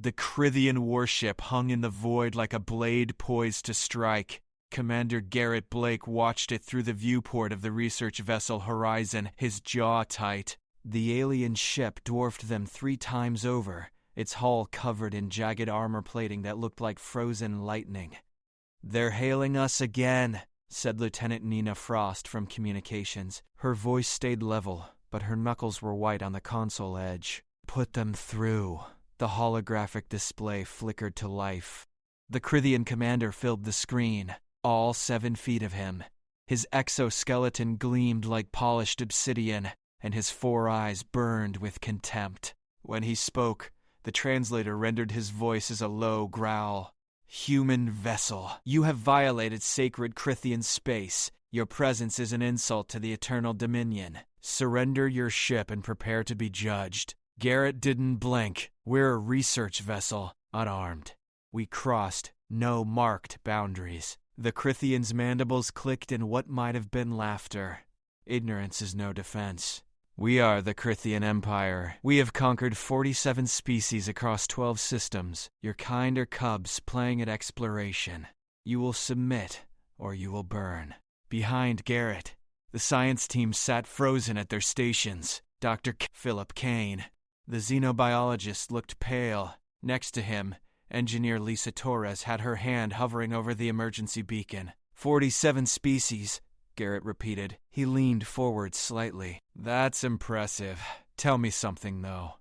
The Crythian warship hung in the void like a blade poised to strike. Commander Garrett Blake watched it through the viewport of the research vessel Horizon, his jaw tight. The alien ship dwarfed them 3 times over, its hull covered in jagged armor plating that looked like frozen lightning. "They're hailing us again," said Lieutenant Nina Frost from communications. Her voice stayed level, but her knuckles were white on the console edge. "Put them through." The holographic display flickered to life. The Crythian commander filled the screen, all 7 feet of him. His exoskeleton gleamed like polished obsidian, and his 4 eyes burned with contempt. When he spoke, the translator rendered his voice as a low growl. "Human vessel, you have violated sacred Crythian space. Your presence is an insult to the Eternal Dominion. Surrender your ship and prepare to be judged." Garrett didn't blink. "We're a research vessel, unarmed. We crossed no marked boundaries." The Crythian's mandibles clicked in what might have been laughter. "Ignorance is no defense. We are the Crythian Empire. We have conquered 47 species across 12 systems. Your kind are cubs playing at exploration. You will submit, or you will burn." Behind Garrett, the science team sat frozen at their stations. Dr. Philip Kane. The xenobiologist looked pale. Next to him, Engineer Lisa Torres had her hand hovering over the emergency beacon. 47 species, Garrett repeated. He leaned forward slightly. "That's impressive. Tell me something, though."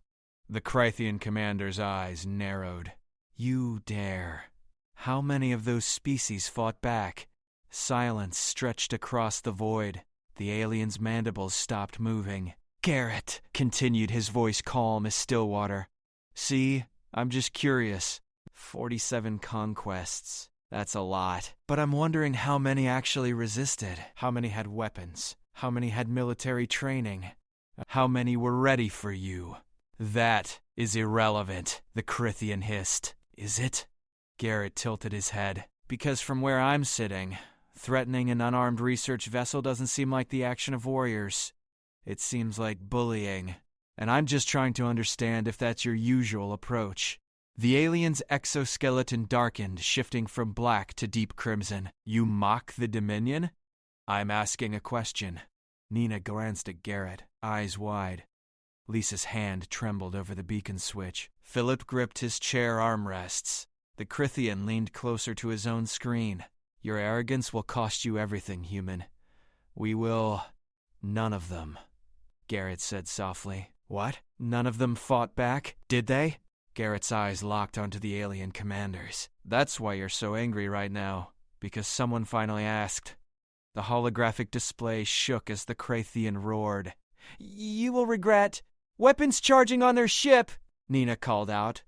The Crythian commander's eyes narrowed. "You dare. How many of those species fought back?" Silence stretched across the void. The alien's mandibles stopped moving. "Garrett," continued, his voice calm as still water. "See, I'm just curious. 47 conquests. That's a lot. But I'm wondering how many actually resisted. How many had weapons? How many had military training? How many were ready for you?" "That is irrelevant," the Crythian hissed. "Is it?" Garrett tilted his head. "Because from where I'm sitting, threatening an unarmed research vessel doesn't seem like the action of warriors. It seems like bullying. And I'm just trying to understand if that's your usual approach." The alien's exoskeleton darkened, shifting from black to deep crimson. "You mock the Dominion?" "I'm asking a question." Nina glanced at Garrett, eyes wide. Lisa's hand trembled over the beacon switch. Philip gripped his chair armrests. The Crythian leaned closer to his own screen. "Your arrogance will cost you everything, human. We will... None of them," Garrett said softly. "What? None of them fought back? Did they?" Garrett's eyes locked onto the alien commanders. "That's why you're so angry right now. Because someone finally asked." The holographic display shook as the Crythian roared. "You will regret... Weapons charging on their ship!" Nina called out.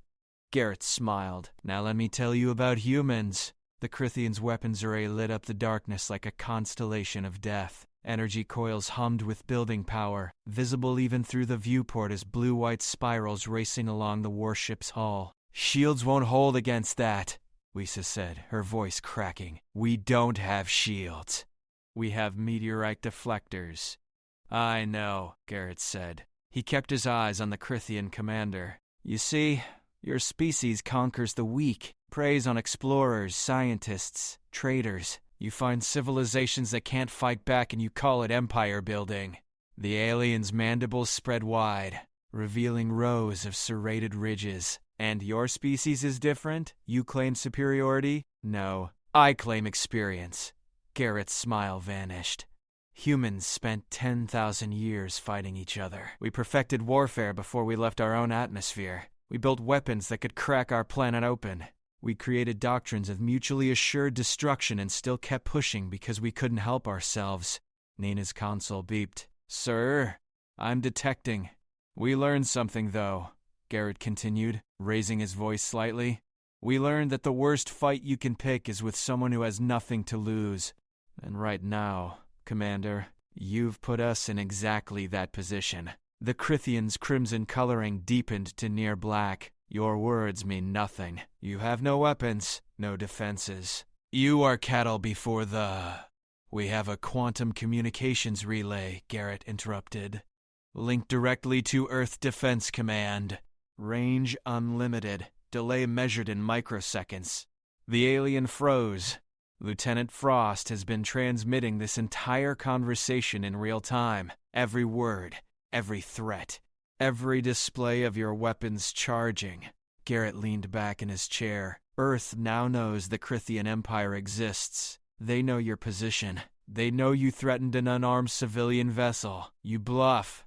Garrett smiled. "Now let me tell you about humans." The Crythian's weapons array lit up the darkness like a constellation of death. Energy coils hummed with building power, visible even through the viewport as blue-white spirals racing along the warship's hull. "Shields won't hold against that," Lisa said, her voice cracking. "We don't have shields. We have meteorite deflectors." "I know," Garrett said. He kept his eyes on the Crythian commander. "You see, your species conquers the weak, preys on explorers, scientists, traders. You find civilizations that can't fight back and you call it empire building." The alien's mandibles spread wide, revealing rows of serrated ridges. "And your species is different? You claim superiority?" "No, I claim experience." Garrett's smile vanished. "Humans spent 10,000 years fighting each other. We perfected warfare before we left our own atmosphere. We built weapons that could crack our planet open. We created doctrines of mutually assured destruction and still kept pushing because we couldn't help ourselves." Nina's console beeped. "Sir, I'm detecting." "We learned something, though," Garrett continued, raising his voice slightly. "We learned that the worst fight you can pick is with someone who has nothing to lose. And right now, Commander, you've put us in exactly that position." The Crythian's crimson coloring deepened to near black. "Your words mean nothing. You have no weapons, no defenses. You are cattle before the..." "We have a quantum communications relay," Garrett interrupted. "Linked directly to Earth Defense Command. Range unlimited. delay measured in microseconds. The alien froze. Lieutenant Frost has been transmitting this entire conversation in real time. Every word, every threat, every display of your weapons charging. Garrett leaned back in his chair. Earth now knows the Crithian Empire exists. They know your position. They know you threatened an unarmed civilian vessel. You bluff.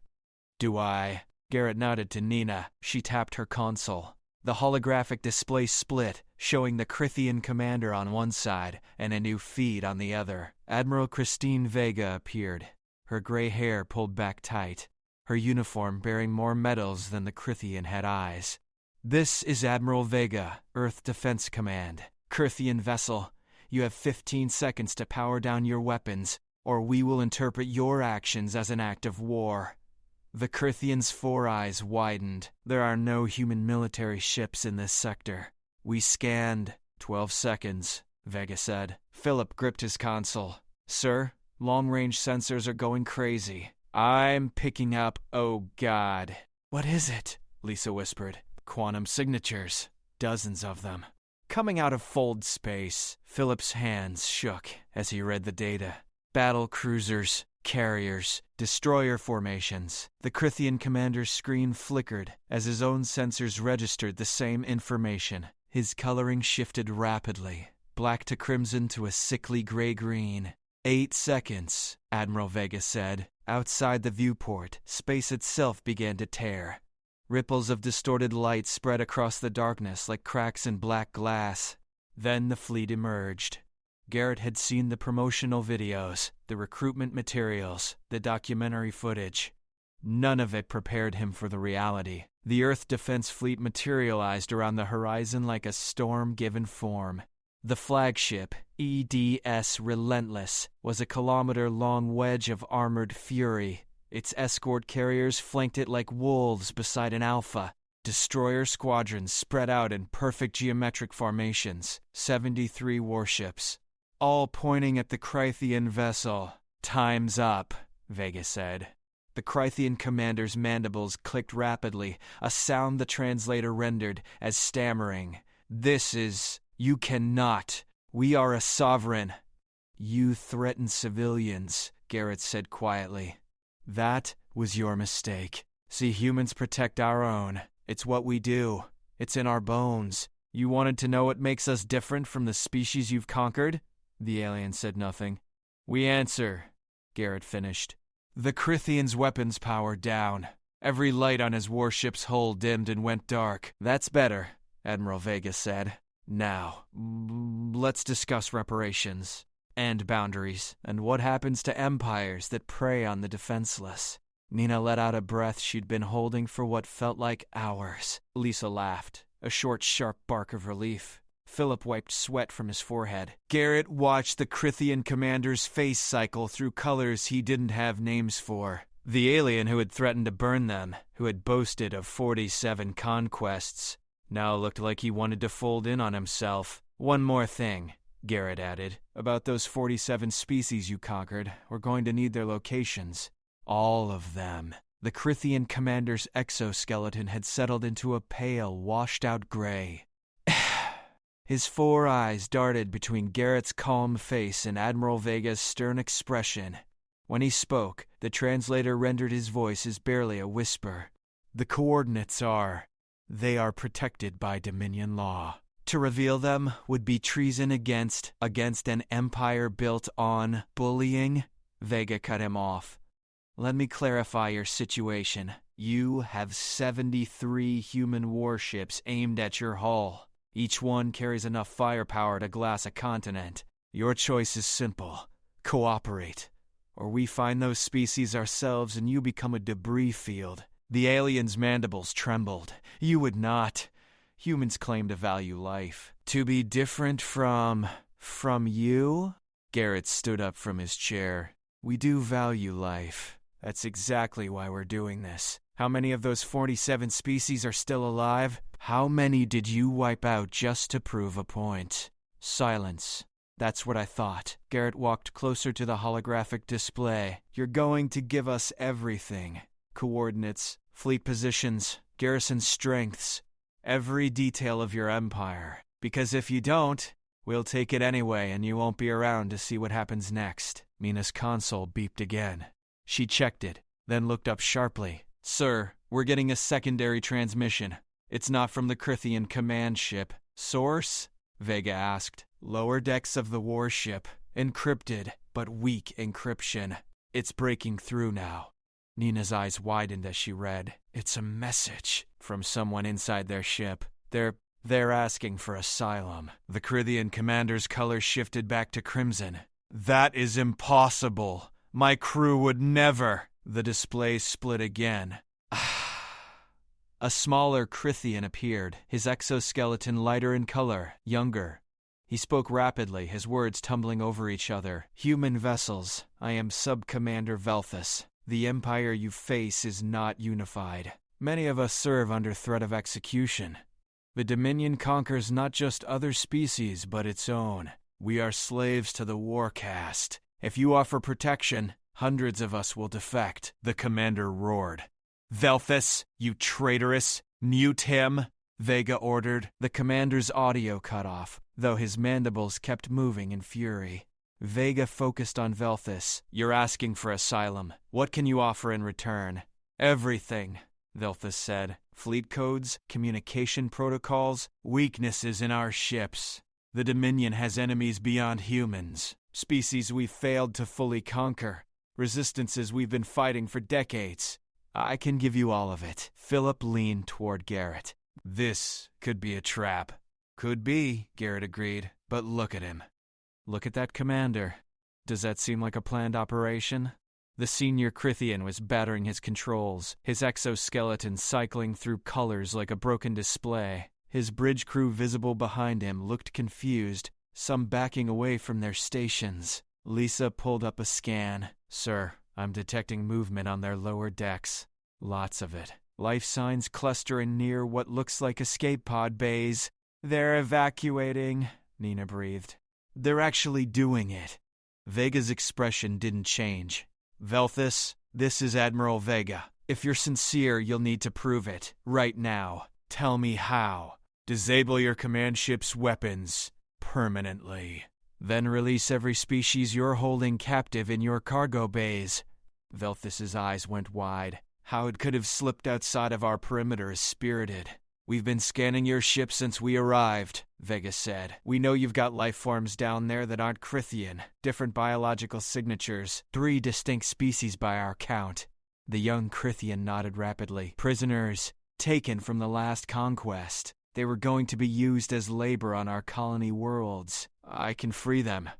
Do I? Garrett nodded to Nina. She tapped her console. The holographic display split, showing the Crithian commander on one side and a new feed on the other. Admiral Christine Vega appeared, her gray hair pulled back tight, her uniform bearing more medals than the Crithian had eyes. This is Admiral Vega, Earth Defense Command. Crithian vessel, you have 15 seconds to power down your weapons, or we will interpret your actions as an act of war. The Crithian's four eyes widened. There are no human military ships in this sector. We scanned. 12 seconds, Vega said. Philip gripped his console. Sir, long-range sensors are going crazy. I'm picking up, oh God. What is it? Lisa whispered. Quantum signatures. Dozens of them. Coming out of fold space. Philip's hands shook as he read the data. Battle cruisers, carriers, destroyer formations. The Crithian commander's screen flickered as his own sensors registered the same information. His coloring shifted rapidly, black to crimson to a sickly gray-green. 8 seconds, Admiral Vega said. Outside the viewport, space itself began to tear. Ripples of distorted light spread across the darkness like cracks in black glass. Then the fleet emerged. Garrett had seen the promotional videos, the recruitment materials, the documentary footage. None of it prepared him for the reality. The Earth Defense Fleet materialized around the horizon like a storm given form. The flagship, EDS Relentless, was a kilometer-long wedge of armored fury. Its escort carriers flanked it like wolves beside an alpha. Destroyer squadrons spread out in perfect geometric formations. 73 warships, all pointing at the Crithian vessel. Time's up, Vega said. The Crithian commander's mandibles clicked rapidly, a sound the translator rendered as stammering. This is... You cannot. We are a sovereign. You threaten civilians, Garrett said quietly. That was your mistake. See, humans protect our own. It's what we do. It's in our bones. You wanted to know what makes us different from the species you've conquered? The alien said nothing. We answer, Garrett finished. The Crithian's weapons power down. Every light on his warship's hull dimmed and went dark. That's better, Admiral Vega said. Now, let's discuss reparations. And boundaries, and what happens to empires that prey on the defenseless. Nina let out a breath she'd been holding for what felt like hours. Lisa laughed, a short, sharp bark of relief. Philip wiped sweat from his forehead. Garrett watched the Crithian commander's face cycle through colors he didn't have names for. The alien who had threatened to burn them, who had boasted of 47 conquests, now looked like he wanted to fold in on himself. One more thing, Garrett added, about those 47 species you conquered. We're going to need their locations. All of them. The Crithian commander's exoskeleton had settled into a pale, washed-out gray. His four eyes darted between Garrett's calm face and Admiral Vega's stern expression. When he spoke, the translator rendered his voice as barely a whisper. The coordinates are... They are protected by Dominion law. To reveal them would be treason against an empire built on bullying. Vega cut him off. Let me clarify your situation. You have 73 human warships aimed at your hull. Each one carries enough firepower to glass a continent. Your choice is simple. Cooperate. Or we find those species ourselves and you become a debris field. The alien's mandibles trembled. You would not. Humans claim to value life. To be different from you? Garrett stood up from his chair. We do value life. That's exactly why we're doing this. How many of those 47 species are still alive? How many did you wipe out just to prove a point? Silence. That's what I thought. Garrett walked closer to the holographic display. You're going to give us everything. Coordinates, fleet positions, garrison strengths. Every detail of your empire. Because if you don't, we'll take it anyway and you won't be around to see what happens next. Mina's console beeped again. She checked it, then looked up sharply. Sir, we're getting a secondary transmission. It's not from the Crithian command ship. Source? Vega asked. Lower decks of the warship. Encrypted, but weak encryption. It's breaking through now. Nina's eyes widened as she read. It's a message from someone inside their ship. They're asking for asylum. The Crithian commander's color shifted back to crimson. That is impossible. My crew would never. The display split again. A smaller Crithian appeared, his exoskeleton lighter in color, younger. He spoke rapidly, his words tumbling over each other. Human vessels, I am Sub-Commander Velthus. The empire you face is not unified. Many of us serve under threat of execution. The Dominion conquers not just other species, but its own. We are slaves to the war caste. If you offer protection, hundreds of us will defect. The commander roared. Velthus, you traitorous! Mute him! Vega ordered. The commander's audio cut off, though his mandibles kept moving in fury. Vega focused on Velthus. You're asking for asylum. What can you offer in return? Everything, Velthus said. Fleet codes, communication protocols, weaknesses in our ships. The Dominion has enemies beyond humans, species we've failed to fully conquer, resistances we've been fighting for decades. I can give you all of it. Philip leaned toward Garrett. This could be a trap. Could be, Garrett agreed, but look at him. Look at that commander. Does that seem like a planned operation? The senior Crithian was battering his controls, his exoskeleton cycling through colors like a broken display. His bridge crew visible behind him looked confused, some backing away from their stations. Lisa pulled up a scan. Sir, I'm detecting movement on their lower decks. Lots of it. Life signs clustering near what looks like escape pod bays. They're evacuating, Nina breathed. They're actually doing it. Vega's expression didn't change. Velthus, this is Admiral Vega. If you're sincere, you'll need to prove it. Right now. Tell me how. Disable your command ship's weapons. Permanently. Then release every species you're holding captive in your cargo bays. Velthus's eyes went wide. How it could have slipped outside of our perimeter is spirited. We've been scanning your ship since we arrived, Vega said. We know you've got life forms down there that aren't Crithian. Different biological signatures. 3 distinct species by our count. The young Crithian nodded rapidly. Prisoners, taken from the last conquest. They were going to be used as labor on our colony worlds. I can free them.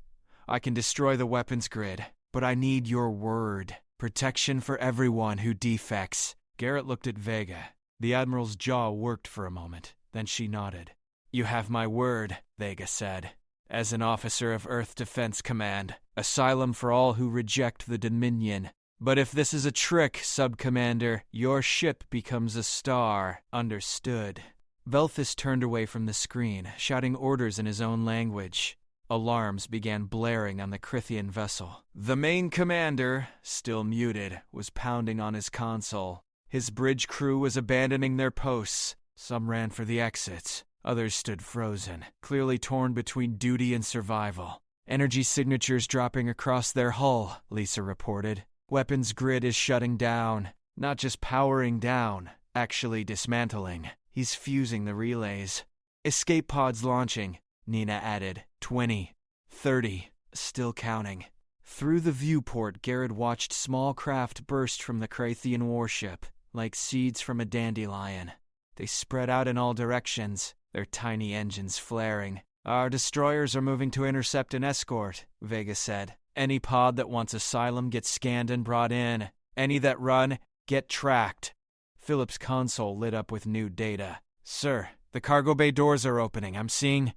I can destroy the weapons grid. But I need your word. Protection for everyone who defects. Garrett looked at Vega. The Admiral's jaw worked for a moment. Then she nodded. You have my word, Vega said. As an officer of Earth Defense Command, asylum for all who reject the Dominion. But if this is a trick, Sub-Commander, your ship becomes a star. Understood. Velthus turned away from the screen, shouting orders in his own language. Alarms began blaring on the Crithian vessel. The main commander, still muted, was pounding on his console. His bridge crew was abandoning their posts. Some ran for the exits. Others stood frozen, clearly torn between duty and survival. Energy signatures dropping across their hull, Lisa reported. Weapons grid is shutting down. Not just powering down, actually dismantling. He's fusing the relays. Escape pods launching, Nina added. 20, 30, still counting. Through the viewport, Garrett watched small craft burst from the Crithian warship, like seeds from a dandelion. They spread out in all directions, their tiny engines flaring. Our destroyers are moving to intercept and escort, Vega said. Any pod that wants asylum gets scanned and brought in. Any that run, get tracked. Philip's console lit up with new data. Sir, the cargo bay doors are opening. I'm seeing...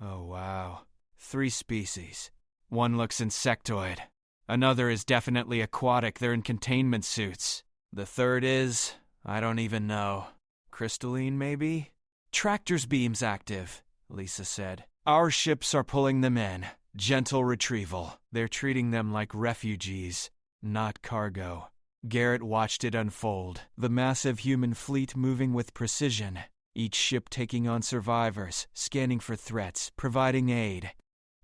Oh, wow. 3 species. One looks insectoid. Another is definitely aquatic. They're in containment suits. The third is... I don't even know. Crystalline, maybe? Tractor's beam's active, Lisa said. Our ships are pulling them in. Gentle retrieval. They're treating them like refugees, not cargo. Garrett watched it unfold, the massive human fleet moving with precision, each ship taking on survivors, scanning for threats, providing aid.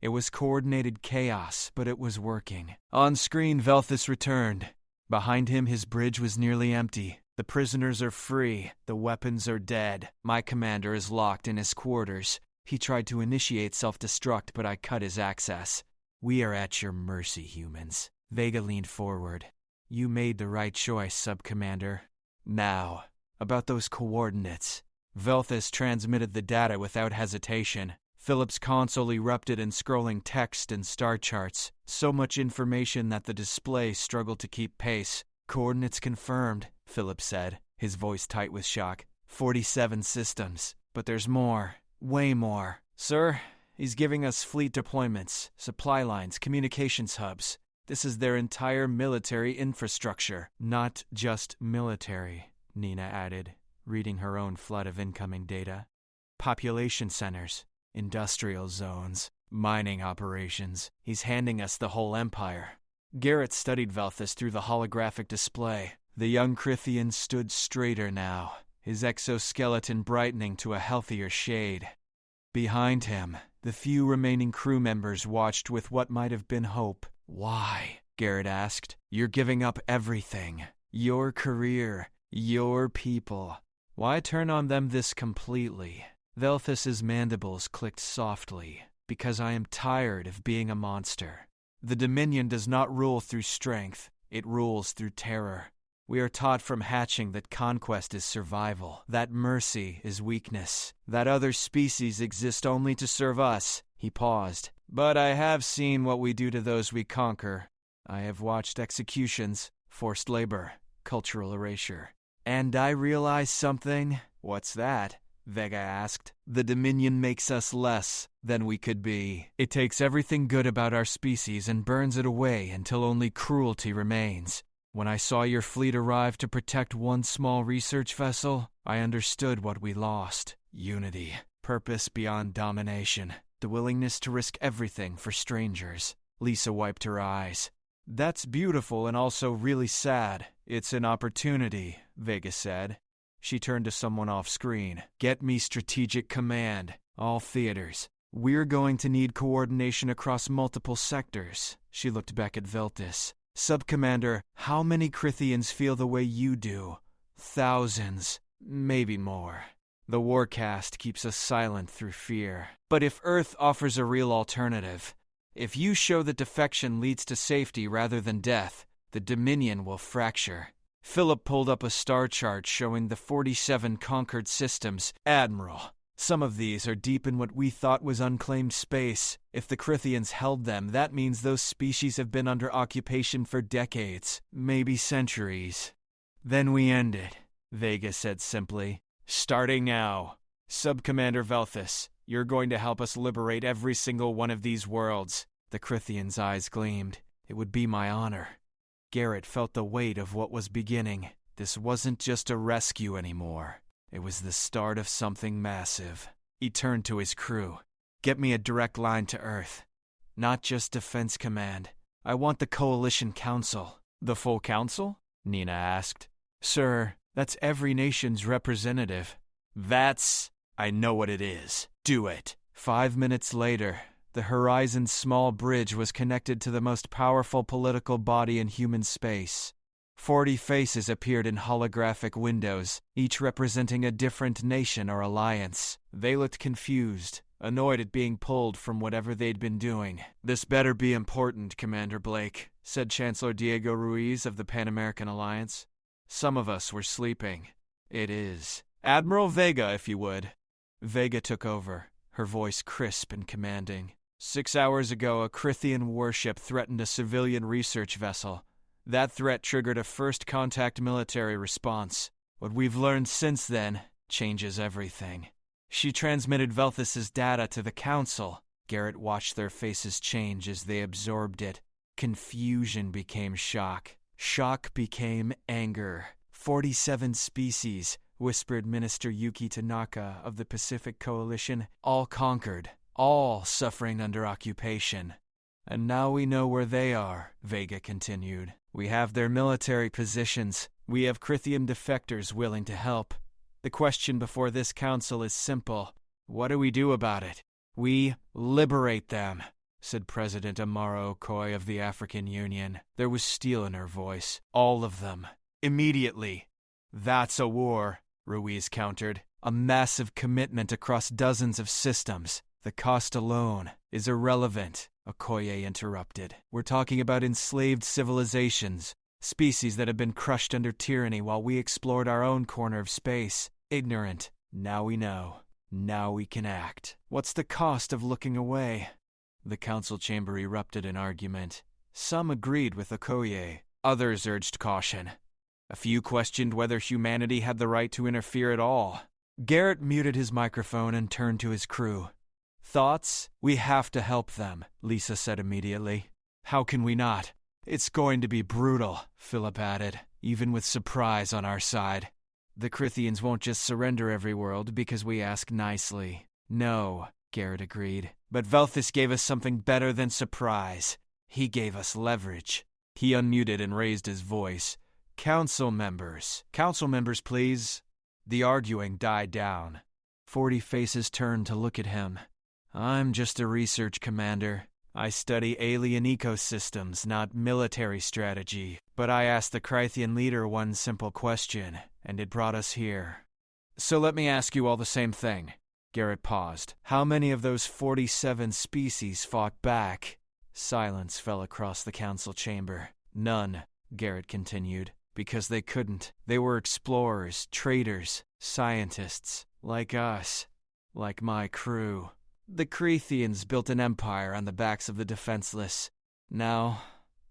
It was coordinated chaos, but it was working. On screen, Velthus returned. Behind him, his bridge was nearly empty. The prisoners are free. The weapons are dead. My commander is locked in his quarters. He tried to initiate self-destruct, but I cut his access. We are at your mercy, humans. Vega leaned forward. You made the right choice, Sub-Commander. Now, about those coordinates. Velthus transmitted the data without hesitation. Philip's console erupted in scrolling text and star charts. So much information that the display struggled to keep pace. Coordinates confirmed, Philip said, his voice tight with shock. 47 systems. But there's more. Way more. Sir, he's giving us fleet deployments, supply lines, communications hubs. This is their entire military infrastructure. Not just military, Nina added, reading her own flood of incoming data. Population centers, industrial zones, mining operations. He's handing us the whole empire. Garrett studied Velthus through the holographic display. The young Crithian stood straighter now, his exoskeleton brightening to a healthier shade. Behind him, the few remaining crew members watched with what might have been hope. Why? Garrett asked. You're giving up everything. Your career, your people. Why turn on them this completely? Velthus's mandibles clicked softly. Because I am tired of being a monster. The Dominion does not rule through strength. It rules through terror. We are taught from hatching that conquest is survival, that mercy is weakness, that other species exist only to serve us. He paused. But I have seen what we do to those we conquer. I have watched executions, forced labor, cultural erasure. And I realize something. What's that? Vega asked. The Dominion makes us less than we could be. It takes everything good about our species and burns it away until only cruelty remains. When I saw your fleet arrive to protect one small research vessel, I understood what we lost. Unity, purpose beyond domination, the willingness to risk everything for strangers. Lisa wiped her eyes. That's beautiful and also really sad. It's an opportunity, Vega said. She turned to someone off screen. Get me strategic command. All theaters. We're going to need coordination across multiple sectors. She looked back at Velthus. Sub-Commander, how many Crithians feel the way you do? Thousands. Maybe more. The Warcast keeps us silent through fear. But if Earth offers a real alternative, if you show that defection leads to safety rather than death, the Dominion will fracture. Philip pulled up a star chart showing the 47 conquered systems. Admiral, some of these are deep in what we thought was unclaimed space. If the Crithians held them, that means those species have been under occupation for decades, maybe centuries. Then we end it, Vega said simply. Starting now. Sub-Commander Velthus, you're going to help us liberate every single one of these worlds. The Crithian's eyes gleamed. It would be my honor. Garrett felt the weight of what was beginning. This wasn't just a rescue anymore. It was the start of something massive. He turned to his crew. Get me a direct line to Earth. Not just Defense Command. I want the Coalition Council. The full council? Nina asked. Sir, that's every nation's representative. I know what it is. Do it. 5 minutes later, the Horizon's small bridge was connected to the most powerful political body in human space. 40 faces appeared in holographic windows, each representing a different nation or alliance. They looked confused, annoyed at being pulled from whatever they'd been doing. This better be important, Commander Blake, said Chancellor Diego Ruiz of the Pan-American Alliance. Some of us were sleeping. It is. Admiral Vega, if you would. Vega took over, her voice crisp and commanding. 6 hours ago, a Crithian warship threatened a civilian research vessel. That threat triggered a first-contact military response. What we've learned since then changes everything. She transmitted Velthus's data to the Council. Garrett watched their faces change as they absorbed it. Confusion became shock. Shock became anger. 47 species, whispered Minister Yuki Tanaka of the Pacific Coalition, all conquered, all suffering under occupation. And now we know where they are, Vega continued. We have their military positions. We have Crithian defectors willing to help. The question before this council is simple. What do we do about it? We liberate them, said President Amaro Okoye of the African Union. There was steel in her voice. All of them. Immediately. That's a war, Ruiz countered. A massive commitment across dozens of systems. The cost alone is irrelevant, Okoye interrupted. We're talking about enslaved civilizations, species that have been crushed under tyranny while we explored our own corner of space. Ignorant. Now we know. Now we can act. What's the cost of looking away? The council chamber erupted in argument. Some agreed with Okoye. Others urged caution. A few questioned whether humanity had the right to interfere at all. Garrett muted his microphone and turned to his crew. Thoughts? We have to help them, Lisa said immediately. How can we not? It's going to be brutal, Philip added, even with surprise on our side. The Crithians won't just surrender every world because we ask nicely. No, Garrett agreed. But Velthus gave us something better than surprise. He gave us leverage. He unmuted and raised his voice. Council members, please. The arguing died down. 40 faces turned to look at him. I'm just a research commander. I study alien ecosystems, not military strategy. But I asked the Crithian leader one simple question, and it brought us here. So let me ask you all the same thing. Garrett paused. How many of those 47 species fought back? Silence fell across the council chamber. None, Garrett continued. Because they couldn't. They were explorers, traders, scientists, like us, like my crew. The Crethians built an empire on the backs of the defenseless. Now,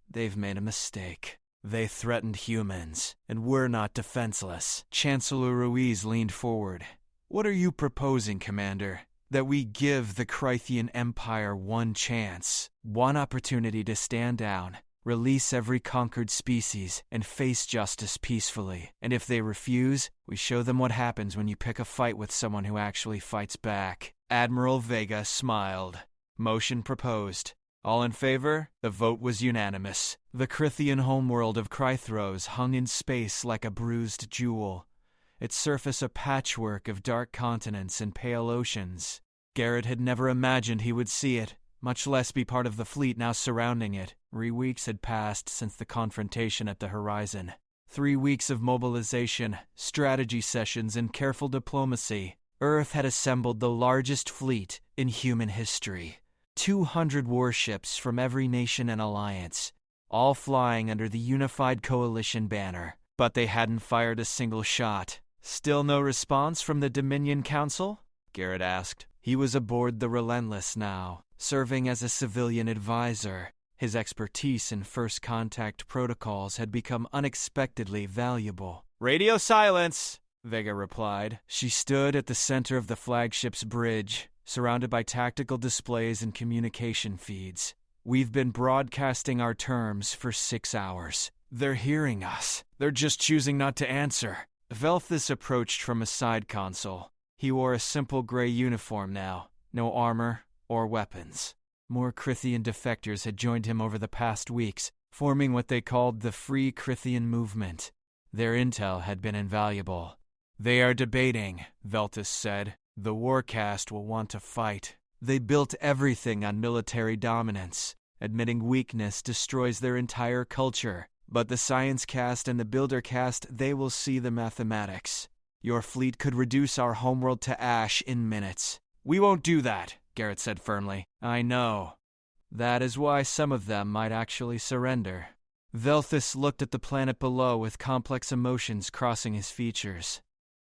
they've made a mistake. They threatened humans, and we're not defenseless. Chancellor Ruiz leaned forward. What are you proposing, Commander? That we give the Crithian Empire one chance, one opportunity to stand down, release every conquered species, and face justice peacefully. And if they refuse, we show them what happens when you pick a fight with someone who actually fights back. Admiral Vega smiled. Motion proposed. All in favor? The vote was unanimous. The Crithian homeworld of Crythros hung in space like a bruised jewel. Its surface a patchwork of dark continents and pale oceans. Garrett had never imagined he would see it, much less be part of the fleet now surrounding it. 3 weeks had passed since the confrontation at the horizon. 3 weeks of mobilization, strategy sessions, and careful diplomacy. Earth had assembled the largest fleet in human history. 200 warships from every nation and alliance, all flying under the unified coalition banner. But they hadn't fired a single shot. Still no response from the Dominion Council? Garrett asked. He was aboard the Relentless now, serving as a civilian advisor. His expertise in first contact protocols had become unexpectedly valuable. Radio silence, Vega replied. She stood at the center of the flagship's bridge, surrounded by tactical displays and communication feeds. We've been broadcasting our terms for 6 hours. They're hearing us. They're just choosing not to answer. Velthus approached from a side console. He wore a simple gray uniform now, no armor or weapons. More Crithian defectors had joined him over the past weeks, forming what they called the Free Crithian Movement. Their intel had been invaluable. They are debating, Velthus said. The Warcast will want to fight. They built everything on military dominance. Admitting weakness destroys their entire culture. But the Science Cast and the Builder Cast, they will see the mathematics. Your fleet could reduce our homeworld to ash in minutes. We won't do that, Garrett said firmly. I know. That is why some of them might actually surrender. Velthus looked at the planet below with complex emotions crossing his features.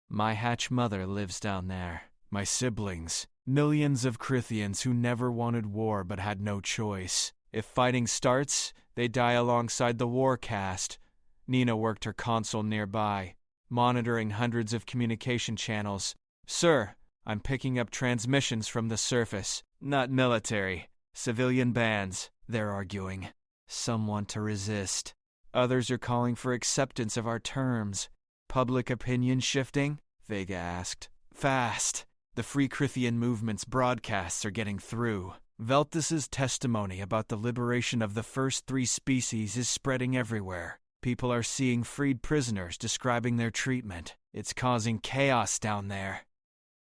My hatch mother lives down there. My siblings. Millions of Crithians who never wanted war but had no choice. If fighting starts, they die alongside the Warcast. Nina worked her console nearby, monitoring hundreds of communication channels. Sir, I'm picking up transmissions from the surface. Not military. Civilian bands, they're arguing. Some want to resist. Others are calling for acceptance of our terms. Public opinion shifting? Vega asked. Fast. The Free Crithian movement's broadcasts are getting through. Velthus's testimony about the liberation of the first 3 species is spreading everywhere. People are seeing freed prisoners describing their treatment. It's causing chaos down there.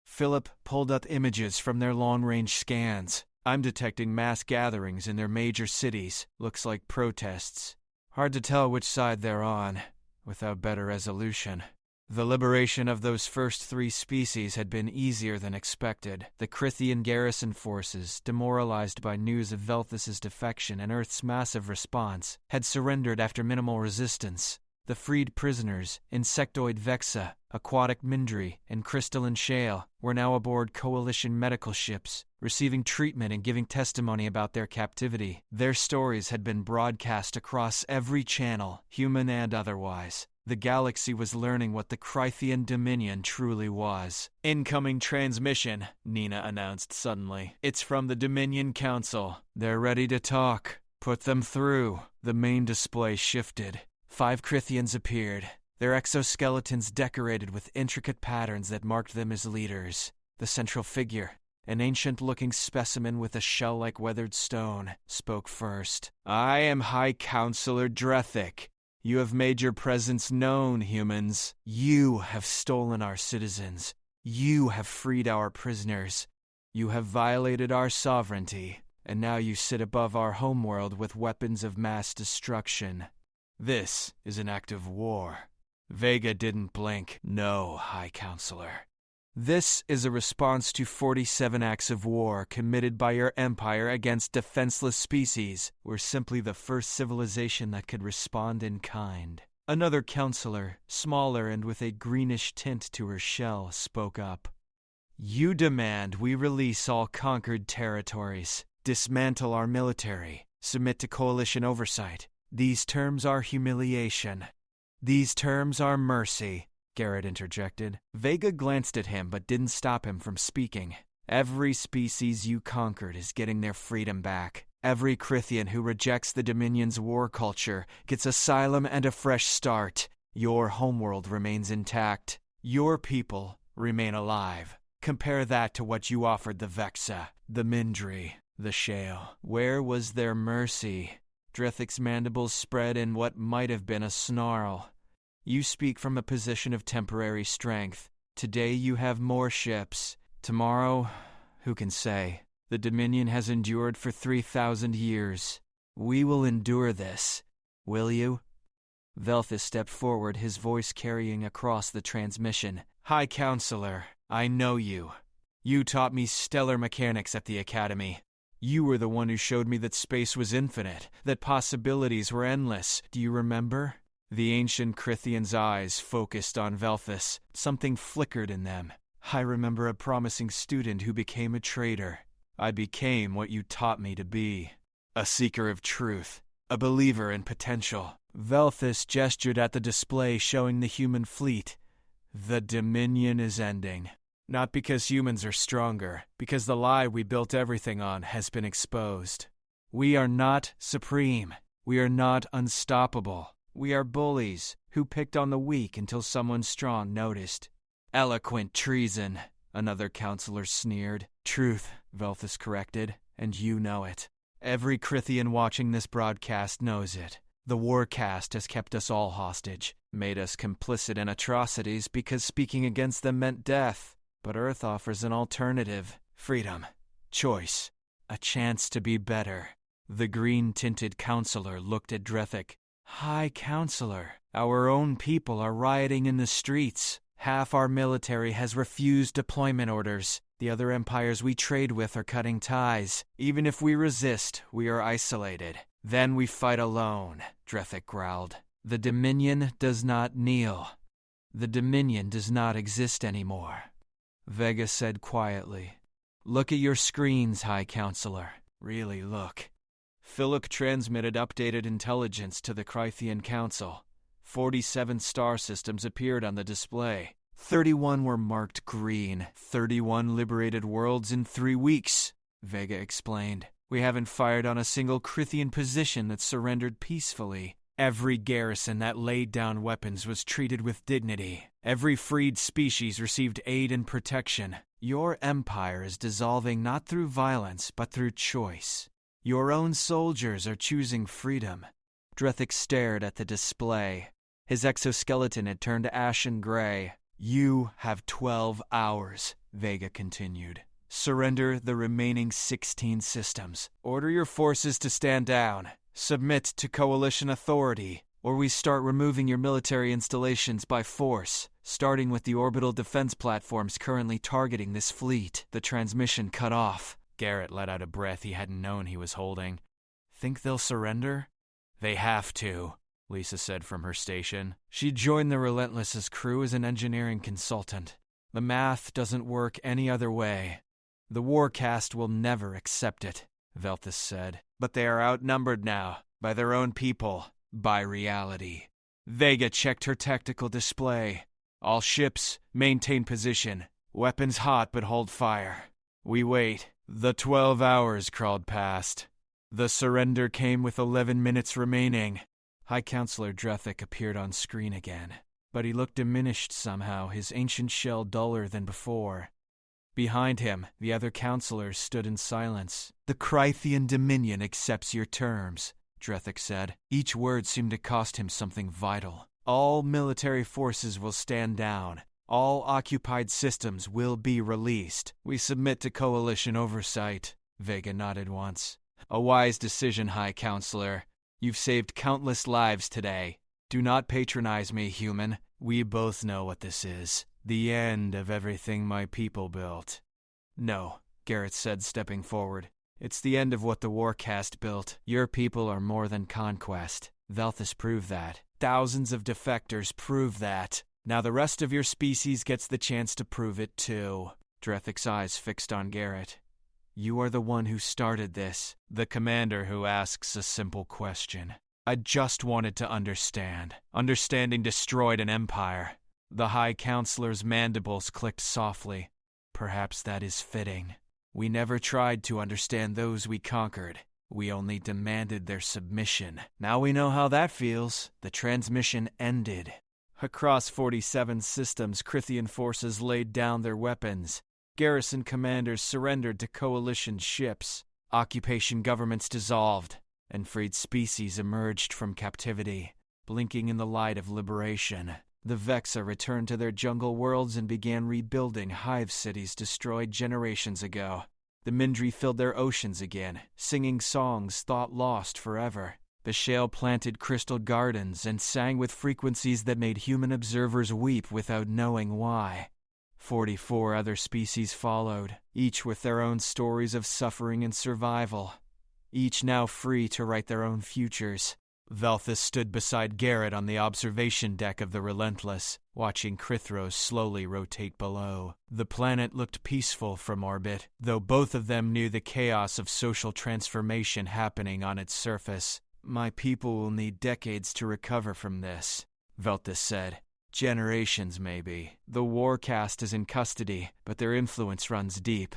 Philip pulled up images from their long-range scans. I'm detecting mass gatherings in their major cities. Looks like protests. Hard to tell which side they're on, without better resolution. The liberation of those first 3 species had been easier than expected. The Crithian garrison forces, demoralized by news of Velthus's defection and Earth's massive response, had surrendered after minimal resistance. The freed prisoners, insectoid Vexa, aquatic Mindri, and crystalline shale, were now aboard coalition medical ships, receiving treatment and giving testimony about their captivity. Their stories had been broadcast across every channel, human and otherwise. The galaxy was learning what the Crithian Dominion truly was. Incoming transmission, Nina announced suddenly. It's from the Dominion Council. They're ready to talk. Put them through. The main display shifted. 5 Crithians appeared, their exoskeletons decorated with intricate patterns that marked them as leaders. The central figure, an ancient-looking specimen with a shell-like weathered stone, spoke first. I am High Counselor Drethic. You have made your presence known, humans. You have stolen our citizens. You have freed our prisoners. You have violated our sovereignty, and now you sit above our homeworld with weapons of mass destruction. This is an act of war. Vega didn't blink. No, High Counselor. This is a response to 47 acts of war committed by your empire against defenseless species. We're simply the first civilization that could respond in kind. Another counselor, smaller and with a greenish tint to her shell, spoke up. You demand we release all conquered territories, dismantle our military, submit to coalition oversight. These terms are humiliation. These terms are mercy, Garrett interjected. Vega glanced at him but didn't stop him from speaking. Every species you conquered is getting their freedom back. Every Crithian who rejects the Dominion's war culture gets asylum and a fresh start. Your homeworld remains intact. Your people remain alive. Compare that to what you offered the Vexa, the Mindri, the Shale. Where was their mercy? Drethic's mandibles spread in what might have been a snarl. You speak from a position of temporary strength. Today you have more ships. Tomorrow, who can say? The Dominion has endured for 3,000 years. We will endure this. Will you? Velthus stepped forward, his voice carrying across the transmission. High Counselor, I know you. You taught me stellar mechanics at the Academy. You were the one who showed me that space was infinite, that possibilities were endless. Do you remember? The ancient Crithian's eyes focused on Velthus. Something flickered in them. I remember a promising student who became a traitor. I became what you taught me to be. A seeker of truth. A believer in potential. Velthus gestured at the display showing the human fleet. The Dominion is ending. Not because humans are stronger, because the lie we built everything on has been exposed. We are not supreme. We are not unstoppable. We are bullies who picked on the weak until someone strong noticed. Eloquent treason, another counselor sneered. Truth, Velthus corrected, and you know it. Every Crithian watching this broadcast knows it. The Warcast has kept us all hostage, made us complicit in atrocities because speaking against them meant death. But Earth offers an alternative. Freedom. Choice. A chance to be better. The green-tinted counselor looked at Drethic. High Counselor, our own people are rioting in the streets. Half our military has refused deployment orders. The other empires we trade with are cutting ties. Even if we resist, we are isolated. Then we fight alone, Drethic growled. The Dominion does not kneel. The Dominion does not exist anymore. Vega said quietly. Look at your screens, High Counselor. Really look. Philip transmitted updated intelligence to the Crithian Council. 47 star systems appeared on the display. 31 were marked green. 31 liberated worlds in 3 weeks, Vega explained. We haven't fired on a single Crithian position that surrendered peacefully. Every garrison that laid down weapons was treated with dignity. Every freed species received aid and protection. Your empire is dissolving not through violence, but through choice. Your own soldiers are choosing freedom. Drethik stared at the display. His exoskeleton had turned ashen gray. You have 12 hours, Vega continued. Surrender the remaining 16 systems. Order your forces to stand down. Submit to coalition authority, or we start removing your military installations by force, starting with the orbital defense platforms currently targeting this fleet. The transmission cut off. Garrett let out a breath he hadn't known he was holding. Think they'll surrender? They have to, Lisa said from her station. She joined the Relentless's crew as an engineering consultant. The math doesn't work any other way. The Warcast will never accept it, Velthus said. But they are outnumbered now, by their own people, by reality. Vega checked her tactical display. All ships, maintain position. Weapons hot but hold fire. We wait. The 12 hours crawled past. The surrender came with 11 minutes remaining. High Counselor Drethik appeared on screen again, but he looked diminished somehow, his ancient shell duller than before. Behind him, the other counselors stood in silence. The Krythian Dominion accepts your terms, Drethik said. Each word seemed to cost him something vital. All military forces will stand down. All occupied systems will be released. We submit to coalition oversight. Vega nodded once. A wise decision, High Counselor. You've saved countless lives today. Do not patronize me, human. We both know what this is. The end of everything my people built. No, Garrett said, stepping forward. It's the end of what the Warcast built. Your people are more than conquest. Velthus proved that. Thousands of defectors prove that. Now the rest of your species gets the chance to prove it too. Drethik's eyes fixed on Garrett. You are the one who started this. The commander who asks a simple question. I just wanted to understand. Understanding destroyed an empire. The High Counselor's mandibles clicked softly. Perhaps that is fitting. We never tried to understand those we conquered. We only demanded their submission. Now we know how that feels. The transmission ended. Across 47 systems, Krythian forces laid down their weapons. Garrison commanders surrendered to coalition ships. Occupation governments dissolved, and freed species emerged from captivity, blinking in the light of liberation. The Vexa returned to their jungle worlds and began rebuilding hive cities destroyed generations ago. The Mindri filled their oceans again, singing songs thought lost forever. The Shale planted crystal gardens and sang with frequencies that made human observers weep without knowing why. 44 other species followed, each with their own stories of suffering and survival, each now free to write their own futures. Velthus stood beside Garrett on the observation deck of the Relentless, watching Krithros slowly rotate below. The planet looked peaceful from orbit, though both of them knew the chaos of social transformation happening on its surface. My people will need decades to recover from this, Velthus said. Generations, maybe. The Warcast is in custody, but their influence runs deep.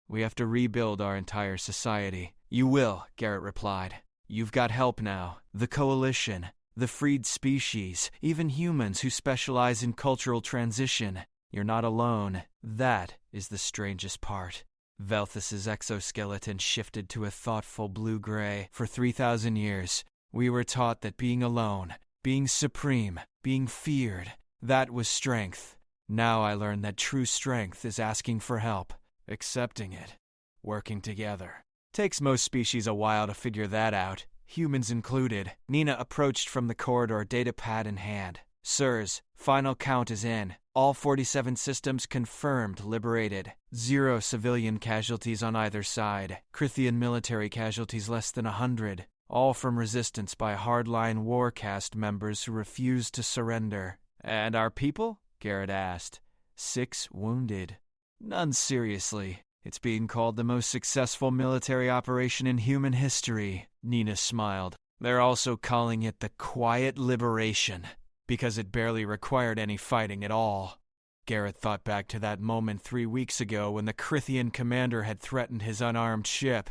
We have to rebuild our entire society. You will, Garrett replied. You've got help now. The Coalition, the freed species, even humans who specialize in cultural transition. You're not alone. That is the strangest part. Velthus's exoskeleton shifted to a thoughtful blue-gray. For 3,000 years, we were taught that being alone, being supreme, being feared, that was strength. Now I learn that true strength is asking for help, accepting it, working together. Takes most species a while to figure that out, humans included. Nina approached from the corridor, datapad in hand. Sirs, final count is in. All 47 systems confirmed liberated. 0 civilian casualties on either side. Krythian military casualties less than 100. All from resistance by hardline Warcast members who refused to surrender. And our people? Garrett asked. 6 wounded. None seriously. It's being called the most successful military operation in human history, Nina smiled. They're also calling it the Quiet Liberation, because it barely required any fighting at all. Garrett thought back to that moment 3 weeks ago when the Krythian commander had threatened his unarmed ship.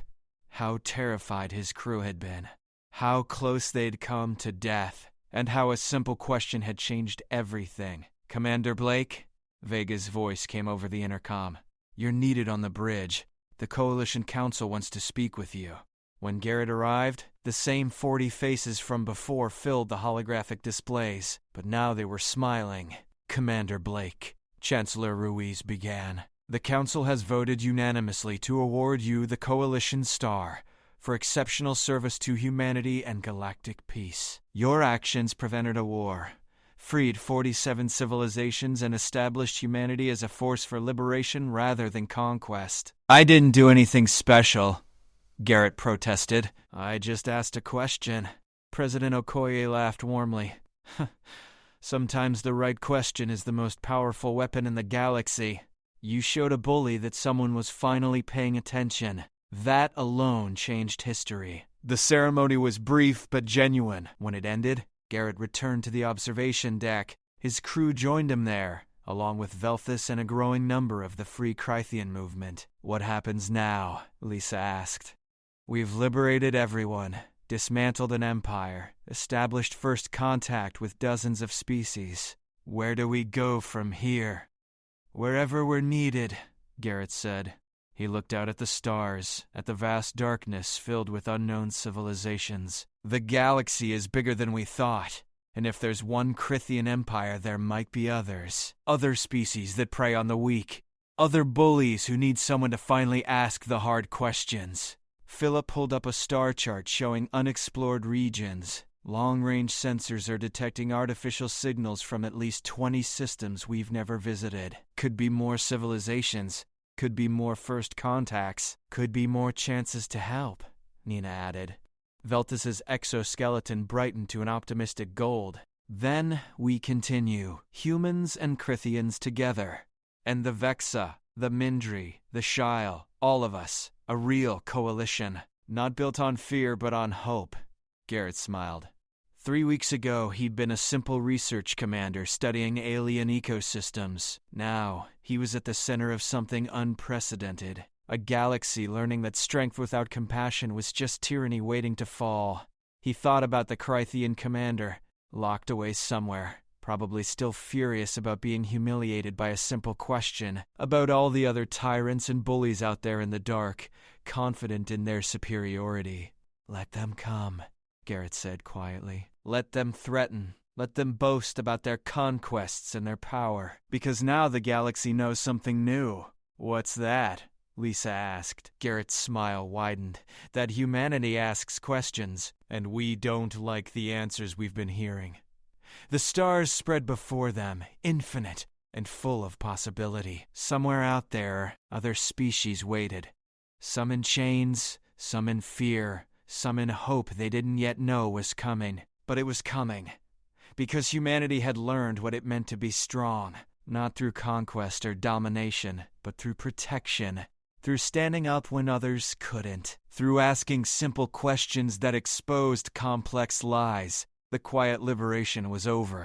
How terrified his crew had been. How close they'd come to death. And how a simple question had changed everything. Commander Blake? Vega's voice came over the intercom. You're needed on the bridge. The Coalition Council wants to speak with you." When Garrett arrived, the same 40 faces from before filled the holographic displays, but now they were smiling. "Commander Blake," Chancellor Ruiz began, "the Council has voted unanimously to award you the Coalition Star for exceptional service to humanity and galactic peace. Your actions prevented a war, freed 47 civilizations, and established humanity as a force for liberation rather than conquest." "I didn't do anything special," Garrett protested. "I just asked a question." President Okoye laughed warmly. "Sometimes the right question is the most powerful weapon in the galaxy. You showed a bully that someone was finally paying attention. That alone changed history." The ceremony was brief but genuine. When it ended, Garrett returned to the observation deck. His crew joined him there, along with Velthus and a growing number of the Free Krythian movement. "What happens now?" Lisa asked. "We've liberated everyone, dismantled an empire, established first contact with dozens of species. Where do we go from here?" "Wherever we're needed," Garrett said. He looked out at the stars, at the vast darkness filled with unknown civilizations. "The galaxy is bigger than we thought, and if there's one Krythian empire, there might be others. Other species that prey on the weak. Other bullies who need someone to finally ask the hard questions." Philip pulled up a star chart showing unexplored regions. "Long-range sensors are detecting artificial signals from at least 20 systems we've never visited. Could be more civilizations. Could be more first contacts. Could be more chances to help," Nina added. Veltus's exoskeleton brightened to an optimistic gold. "Then we continue, humans and Krythians together. And the Vexa, the Mindri, the Shile, all of us. A real coalition. Not built on fear, but on hope." Garrett smiled. 3 weeks ago, he'd been a simple research commander studying alien ecosystems. Now, he was at the center of something unprecedented. A galaxy learning that strength without compassion was just tyranny waiting to fall. He thought about the Krythian commander, locked away somewhere, probably still furious about being humiliated by a simple question, about all the other tyrants and bullies out there in the dark, confident in their superiority. "Let them come," Garrett said quietly. "Let them threaten. Let them boast about their conquests and their power. Because now the galaxy knows something new." "What's that?" Lisa asked. Garrett's smile widened. "That humanity asks questions, and we don't like the answers we've been hearing. The stars spread before them, infinite and full of possibility. Somewhere out there, other species waited. Some in chains, some in fear, some in hope they didn't yet know was coming. But it was coming. Because humanity had learned what it meant to be strong. Not through conquest or domination, but through protection. Through standing up when others couldn't. Through asking simple questions that exposed complex lies. The quiet liberation was over.